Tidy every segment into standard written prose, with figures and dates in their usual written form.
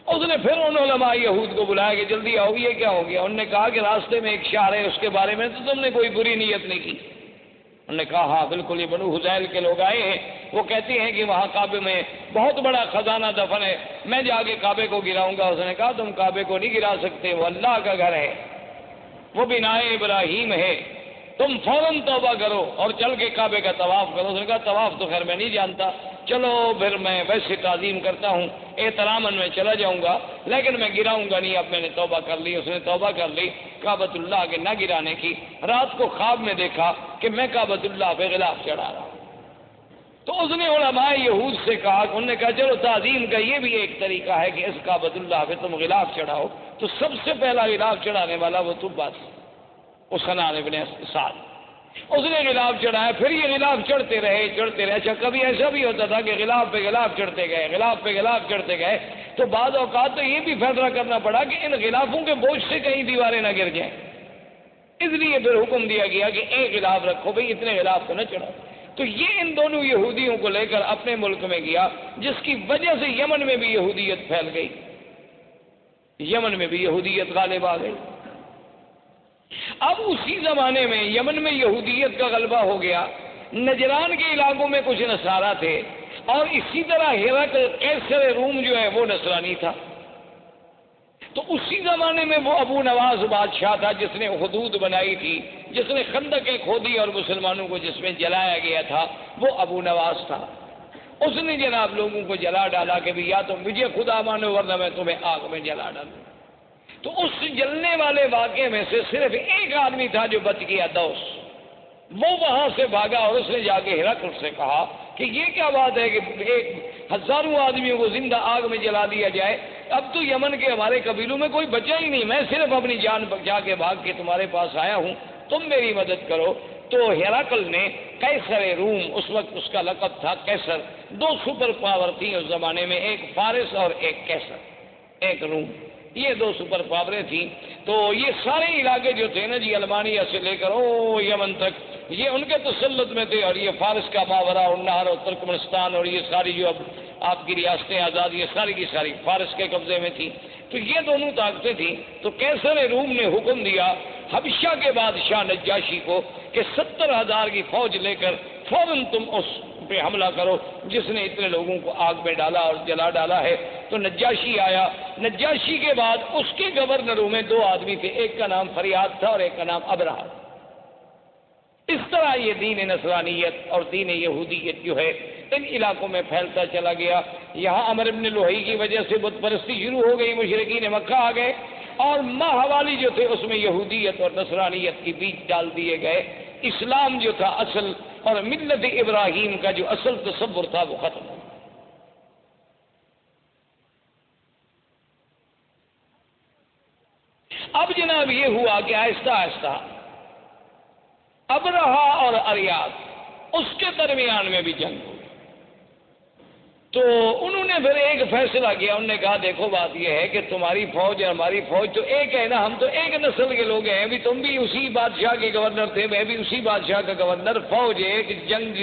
اس نے پھر ان علماء یہود کو بلایا کہ جلدی آؤ، یہ کیا ہو گیا؟ انہوں نے کہا کہ راستے میں ایک شہر ہے، اس کے بارے میں تو تم نے کوئی بری نیت نہیں کی؟ انہوں نے کہا ہاں بالکل، یہ بنو حذیل کے لوگ آئے ہیں، وہ کہتے ہیں کہ وہاں کعبے میں بہت بڑا خزانہ دفن ہے، میں جا کے کعبے کو گراؤں گا۔ اس نے کہا تم کعبے کو نہیں گرا سکتے، وہ اللہ کا گھر ہے، وہ بنائے ابراہیم ہے، تم فوراً توبہ کرو اور چل کے کعبے کا طواف کرو۔ اس نے کہا طواف تو خیر میں نہیں جانتا، چلو پھر میں ویسے تعظیم کرتا ہوں، احتراماً میں چلا جاؤں گا، لیکن میں گراؤں گا نہیں، اب میں نے توبہ کر لی۔ اس نے توبہ کر لی کعبۃ اللہ کے نہ گرانے کی۔ رات کو خواب میں دیکھا کہ میں کعبۃ اللہ پہ غلاف چڑھا رہا ہوں۔ تو اس نے علماء یہود سے کہا، انہوں نے کہا چلو تعظیم کا یہ بھی ایک طریقہ ہے کہ اس کعبۃ اللہ پہ تم غلاف چڑھاؤ۔ تو سب سے پہلا غلاف چڑھانے والا وہ تبا تھا، حسنان ابن سعد۔ اس نے غلاف چڑھایا، پھر یہ غلاف چڑھتے رہے۔ اچھا کبھی ایسا بھی ہوتا تھا کہ غلاف پہ غلاف چڑھتے گئے، غلاف پہ غلاف چڑھتے گئے، تو بعض اوقات تو یہ بھی فیصلہ کرنا پڑا کہ ان غلافوں کے بوجھ سے کہیں دیواریں نہ گر جائیں، اس لیے پھر حکم دیا گیا کہ ایک غلاف رکھو، بھئی اتنے غلاف کو نہ چڑھاؤ۔ تو یہ ان دونوں یہودیوں کو لے کر اپنے ملک میں گیا، جس کی وجہ سے یمن میں بھی یہودیت پھیل گئی، یمن میں بھی یہودیت غالب آ گئی۔ اب اسی زمانے میں یمن میں یہودیت کا غلبہ ہو گیا، نجران کے علاقوں میں کچھ نصارہ تھے، اور اسی طرح ہرقل قیصر روم جو ہے وہ نصرانی تھا۔ تو اسی زمانے میں وہ ابو نواس بادشاہ تھا جس نے حدود بنائی تھی، جس نے خندقیں کھودی اور مسلمانوں کو جس میں جلایا گیا تھا، وہ ابو نواس تھا۔ اس نے جناب لوگوں کو جلا ڈالا کہ بھی یا تم مجھے خدا مانو ورنہ میں تمہیں آگ میں جلا ڈالوں۔ تو اس جلنے والے واقعے میں سے صرف ایک آدمی تھا جو بچ گیا، دوس۔ وہ وہاں سے بھاگا اور اس نے جا کے ہرقل سے کہا کہ یہ کیا بات ہے کہ ایک ہزاروں آدمیوں کو زندہ آگ میں جلا دیا جائے؟ اب تو یمن کے ہمارے قبیلوں میں کوئی بچا ہی نہیں، میں صرف اپنی جان بچا کے بھاگ کے تمہارے پاس آیا ہوں، تم میری مدد کرو۔ تو ہرقل نے قیصر روم، اس وقت اس کا لقب تھا قیصر، دو سپر پاور تھیں اس زمانے میں، ایک فارس اور ایک قیصر، ایک روم، یہ دو سپر پاوریں تھیں۔ تو یہ سارے علاقے جو تھے نا جی، المانیہ سے لے کر یمن تک، یہ ان کے تسلط میں تھے، اور یہ فارس کا ماورا النہر اور ترکمنستان اور یہ ساری جو اب آپ کی ریاستیں آزاد، یہ ساری کی ساری فارس کے قبضے میں تھی۔ تو یہ دونوں طاقتیں تھیں۔ تو قیصر روم نے حکم دیا حبشہ کے بادشاہ نجاشی کو کہ 70,000 کی فوج لے کر فوراً تم اس پہ حملہ کرو جس نے اتنے لوگوں کو آگ میں ڈالا اور جلا ڈالا ہے۔ تو نجاشی آیا۔ نجاشی کے بعد اس کے گورنروں میں دو آدمی تھے، ایک کا نام فریاد تھا اور ایک کا نام ابرہہ۔ اس طرح یہ دین نصرانیت اور دین یہودیت جو ہے ان علاقوں میں پھیلتا چلا گیا۔ یہاں عمر بن لوہی کی وجہ سے بت پرستی شروع ہو گئی، مشرکین مکہ آ گئے، اور ماہوالی جو تھے اس میں یہودیت اور نصرانیت کے بیچ ڈال دیے گئے۔ اسلام جو تھا اصل اور ملت ابراہیم کا جو اصل تصور تھا وہ ختم ہو۔ اب جناب یہ ہوا کہ آہستہ آہستہ ابرہہ اور اریاد اس کے درمیان میں بھی جنگ ہوئی۔ تو انہوں نے پھر ایک فیصلہ کیا، انہوں نے کہا دیکھو بات یہ ہے کہ تمہاری فوج اور ہماری فوج تو ایک ہے نا، ہم تو ایک نسل کے لوگ ہیں، بھی تم بھی اسی بادشاہ کے گورنر تھے، میں بھی اسی بادشاہ کا گورنر، فوج ایک، جنگ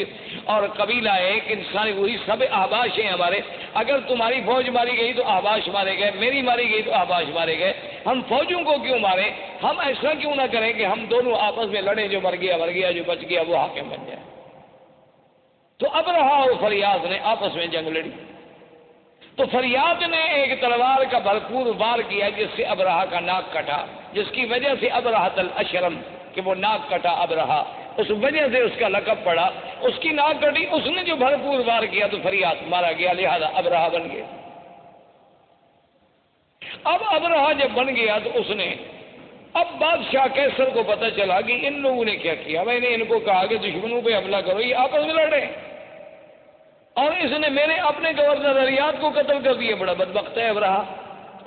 اور قبیلہ ایک، انسان وہی، سب احباش ہیں ہمارے۔ اگر تمہاری فوج ماری گئی تو احباش مارے گئے، میری ماری گئی تو احباش مارے گئے، ہم فوجوں کو کیوں مارے؟ ہم ایسا کیوں نہ کریں کہ ہم دونوں آپس میں لڑیں، جو مر گیا، جو بچ گیا وہ حاکم بن جائے۔ تو ابرہہ اور فریاد نے آپس میں جنگ لڑی۔ تو فریاد نے ایک تلوار کا بھرپور وار کیا جس سے ابرہہ کا ناک کٹا، جس کی وجہ سے ابرہۃ الاشرم کہ وہ ناک کٹا ابرہہ، اس وجہ سے اس کا لقب پڑا، اس کی ناک کٹی، اس نے جو بھرپور وار کیا تو فریاد مارا گیا، لہذا ابرہہ بن گیا۔ اب ابرہہ جب بن گیا تو اس نے، اب بادشاہ قیصر کو پتہ چلا کہ ان لوگوں نے کیا کیا، میں نے ان کو کہا کہ دشمنوں پہ حملہ کرو، یہ آپس میں لڑے، اور اس نے میرے اپنے گورنر اریاد کو قتل کر دیا، بڑا بدبخت ہے ابرہہ۔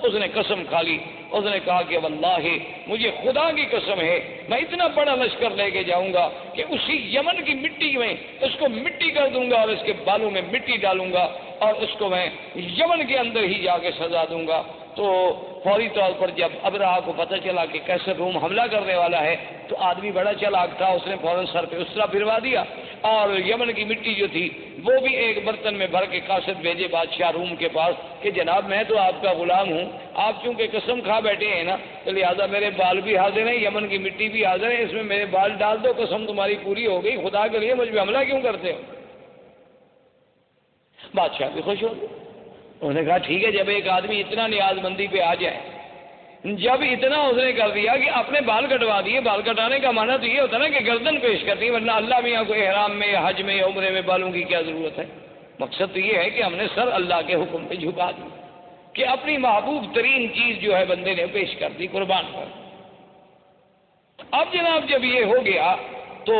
اس نے قسم کھا لی، اس نے کہا کہ واللہ مجھے خدا کی قسم ہے میں اتنا بڑا لشکر لے کے جاؤں گا کہ اسی یمن کی مٹی میں اس کو مٹی کر دوں گا اور اس کے بالوں میں مٹی ڈالوں گا اور اس کو میں یمن کے اندر ہی جا کے سزا دوں گا۔ تو فوری طور پر جب ابرہہ کو پتہ چلا کہ قیصر روم حملہ کرنے والا ہے تو آدمی بڑا چالاک تھا، اس نے فوراً سر پہ اسرا پھروا دیا اور یمن کی مٹی جو تھی وہ بھی ایک برتن میں بھر کے قاصد بھیجے بادشاہ روم کے پاس کہ جناب میں تو آپ کا غلام ہوں، آپ چونکہ قسم کھا بیٹھے ہیں نا تو لہٰذا میرے بال بھی حاضر ہیں، یمن کی مٹی بھی حاضر ہے، اس میں میرے بال ڈال دو، قسم تمہاری پوری ہو گئی، خدا کے لیے مجھ پہ حملہ کیوں کرتے ہو؟ بادشاہ بھی خوش ہو گئے، انہوں نے کہا ٹھیک ہے، جب ایک آدمی اتنا نیاز مندی پہ آ جائے، جب اتنا اس نے کر دیا کہ اپنے بال کٹوا دیے، بال کٹانے کا معنی تو یہ ہوتا نا کہ گردن پیش کرتی ہے، ورنہ اللہ میاں کو احرام میں یا حج میں یا عمرے میں بالوں کی کیا ضرورت ہے؟ مقصد تو یہ ہے کہ ہم نے سر اللہ کے حکم پہ جھکا دی کہ اپنی محبوب ترین چیز جو ہے بندے نے پیش کر دی، قربان کر۔ اب جناب جب یہ ہو گیا تو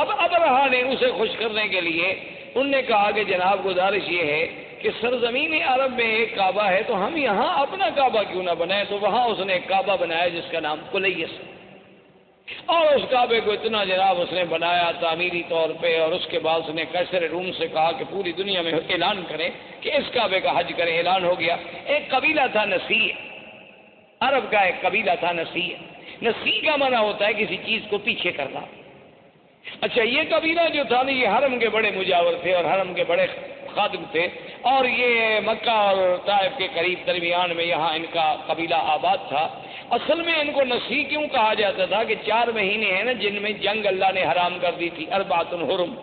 اب ابرہا نے اسے خوش کرنے کے لیے انہوں نے کہا کہ جناب گزارش یہ ہے کہ سرزمین عرب میں ایک کعبہ ہے تو ہم یہاں اپنا کعبہ کیوں نہ بنائیں؟ تو وہاں اس نے ایک کعبہ بنایا جس کا نام کلیس، اور اس کعبے کو اتنا جناب اس نے بنایا تعمیری طور پہ، اور اس کے بعد اس نے قیصر روم سے کہا کہ پوری دنیا میں اعلان کریں کہ اس کعبے کا حج کریں، اعلان ہو گیا۔ ایک قبیلہ تھا نسیع، عرب کا ایک قبیلہ تھا نسیع۔ نسیع کا معنی ہوتا ہے کسی چیز کو پیچھے کرنا۔ اچھا یہ قبیلہ جو تھا نا یہ حرم کے بڑے مجاور تھے اور حرم کے بڑے خادم تھے، اور یہ مکہ اور طائف کے قریب درمیان میں یہاں ان کا قبیلہ آباد تھا۔ اصل میں ان کو نسیع کیوں کہا جاتا تھا کہ 4 مہینے ہیں نا جن میں جنگ اللہ نے حرام کر دی تھی، اربعۃ حرم۔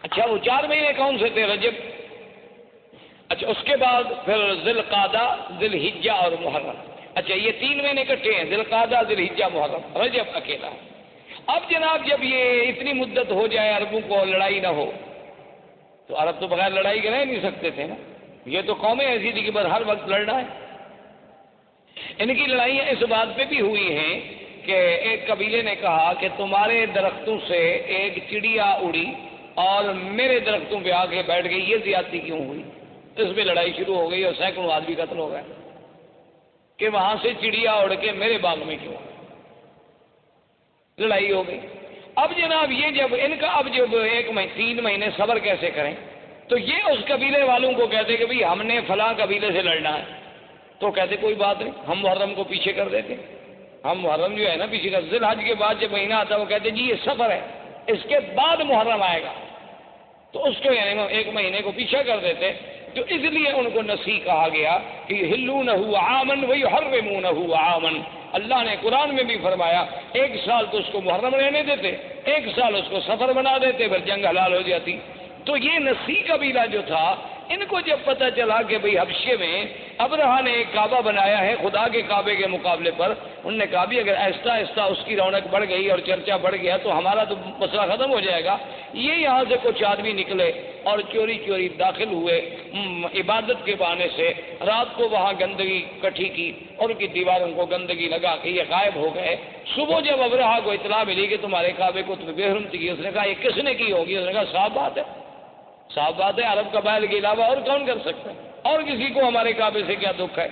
اچھا وہ 4 مہینے کون سے تھے؟ رجب، اچھا اس کے بعد پھر ذی القعدہ، ذی الحجہ اور محرم۔ اچھا یہ 3 مہینے اکٹھے ہیں، ذی القعدہ، ذی الحجہ، محرم، رجب اکیلا۔ اب جناب جب یہ اتنی مدت ہو جائے عربوں کو لڑائی نہ ہو، تو عرب تو بغیر لڑائی کے رہ نہیں سکتے تھے نا، یہ تو قومیں ایسی تھی کہ بس ہر وقت لڑنا ہے۔ ان کی لڑائیاں اس بات پہ بھی ہوئی ہیں کہ ایک قبیلے نے کہا کہ تمہارے درختوں سے ایک چڑیا اڑی اور میرے درختوں پہ آ کے بیٹھ گئی، یہ زیادتی کیوں ہوئی؟ اس پہ لڑائی شروع ہو گئی اور سینکڑوں آدمی قتل ہو گئے کہ وہاں سے چڑیا اڑ کے میرے باغ میں کیوں؟ لڑائی ہو گئی۔ اب جناب یہ جب ان کا اب جب 3 مہینے صبر کیسے کریں، تو یہ اس قبیلے والوں کو کہتے کہ بھئی ہم نے فلاں قبیلے سے لڑنا ہے، تو کہتے کوئی بات نہیں، ہم محرم کو پیچھے کر دیتے، ہم محرم جو ہے نا پیچھے کر، ذی الحج کے بعد جب مہینہ آتا ہے وہ کہتے جی یہ سفر ہے، اس کے بعد محرم آئے گا، تو اس کو یعنی 1 مہینے کو پیچھے کر دیتے۔ تو اس لیے ان کو نسیع کہا گیا کہ یحلونہ عاما ویحرمونہ عاما۔ اللہ نے قرآن میں بھی فرمایا 1 سال تو اس کو محرم رہنے دیتے، 1 سال اس کو سفر بنا دیتے، پھر جنگ حلال ہو جاتی۔ تو یہ نسیع قبیلہ جو تھا، ان کو جب پتہ چلا کہ بھئی حبشے میں ابرہا نے ایک کعبہ بنایا ہے خدا کے کعبے کے مقابلے پر، انہوں نے کہا بھی اگر آہستہ آہستہ اس کی رونق بڑھ گئی اور چرچا بڑھ گیا تو ہمارا تو مسئلہ ختم ہو جائے گا۔ یہ یہاں سے کچھ آدمی نکلے اور چوری چوری داخل ہوئے عبادت کے بہانے سے، رات کو وہاں گندگی کٹھی کی اور ان کی دیواروں کو گندگی لگا کے یہ غائب ہو گئے۔ صبح جب ابرہا کو اطلاع ملی کہ تمہارے کعبے کو تم بے حرمتی کی، اس نے کہا یہ کس نے کی ہوگی؟ اس نے کہا صاف بات ہے، صاف بات ہے، عرب قبائل کے علاوہ اور کون کر سکتا ہے، اور کسی کو ہمارے کعبے سے کیا دکھ ہے؟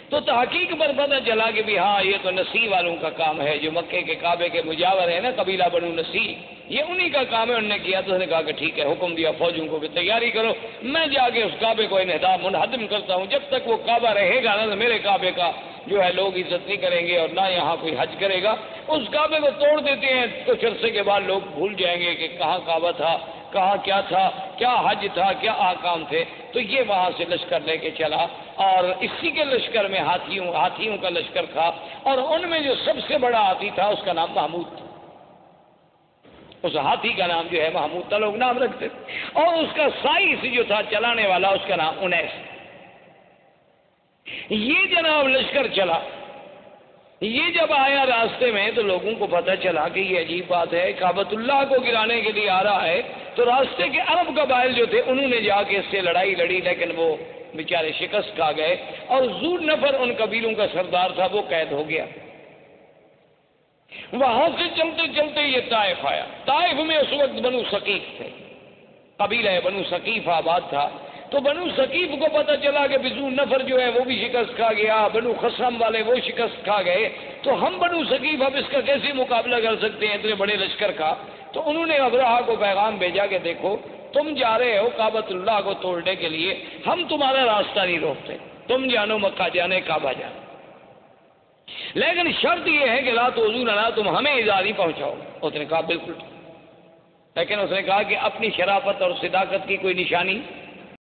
تو تحقیق پر پتہ چلا کہ بھی ہاں یہ تو نسیع والوں کا کام ہے، جو مکے کے کعبے کے مجاور ہے نا قبیلہ بنو نسیع، یہ انہی کا کام ہے۔ انہوں نے کیا تو اس نے کہا کہ ٹھیک ہے، حکم دیا فوجوں کو کہ تیاری کرو، میں جا کے اس کعبے کو منہدم کرتا ہوں، جب تک وہ کعبہ رہے گا نا تو میرے کعبے کا جو ہے لوگ عزت نہیں کریں گے اور نہ یہاں کوئی حج کرے گا۔ اس کعبے کو توڑ دیتے ہیں، کچھ عرصے کے بعد لوگ بھول جائیں گے کہ کہاں کعبہ تھا، کہاں کیا تھا، کیا حج تھا، کیا احکام تھے۔ تو یہ وہاں سے لشکر لے کے چلا، اور اسی کے لشکر میں ہاتھیوں کا لشکر تھا، اور ان میں جو سب سے بڑا ہاتھی تھا اس کا نام محمود تھا۔ اس ہاتھی کا نام جو ہے محمود تھا، لوگ نام رکھتے تھے، اور اس کا سائس جو تھا چلانے والا اس کا نام انیس۔ یہ جناب لشکر چلا، یہ جب آیا راستے میں تو لوگوں کو پتہ چلا کہ یہ عجیب بات ہے، کعبۃ اللہ کو گرانے کے لیے آ رہا ہے۔ تو راستے کے عرب قبائل جو تھے انہوں نے جا کے اس سے لڑائی لڑی، لیکن وہ بیچارے شکست کھا گئے، اور ذو نفر ان قبیلوں کا سردار تھا وہ قید ہو گیا۔ وہاں سے چلتے چلتے یہ طائف آیا۔ طائف میں اس وقت بنو ثقیف تھے، قبیلہ بنو ثقیف آباد تھا۔ تو بنو ثقیف کو پتہ چلا کہ ذو نفر جو ہے وہ بھی شکست کھا گیا، بنو خصم والے وہ شکست کھا گئے، تو ہم بنو ثقیف اب اس کا کیسے مقابلہ کر سکتے ہیں اتنے بڑے لشکر کا؟ تو انہوں نے ابرہا کو پیغام بھیجا کہ دیکھو تم جا رہے ہو کعبۃ اللہ کو توڑنے کے لیے، ہم تمہارا راستہ نہیں روکتے، تم جانو مکہ جانے، کعبہ جانے۔ لیکن شرط یہ ہے کہ لا تؤذوننا، تم ہمیں ایذا نہیں پہنچاؤ۔ اس نے کہا بالکل ٹھیک، لیکن اس نے کہا کہ اپنی شرافت اور صداقت کی کوئی نشانی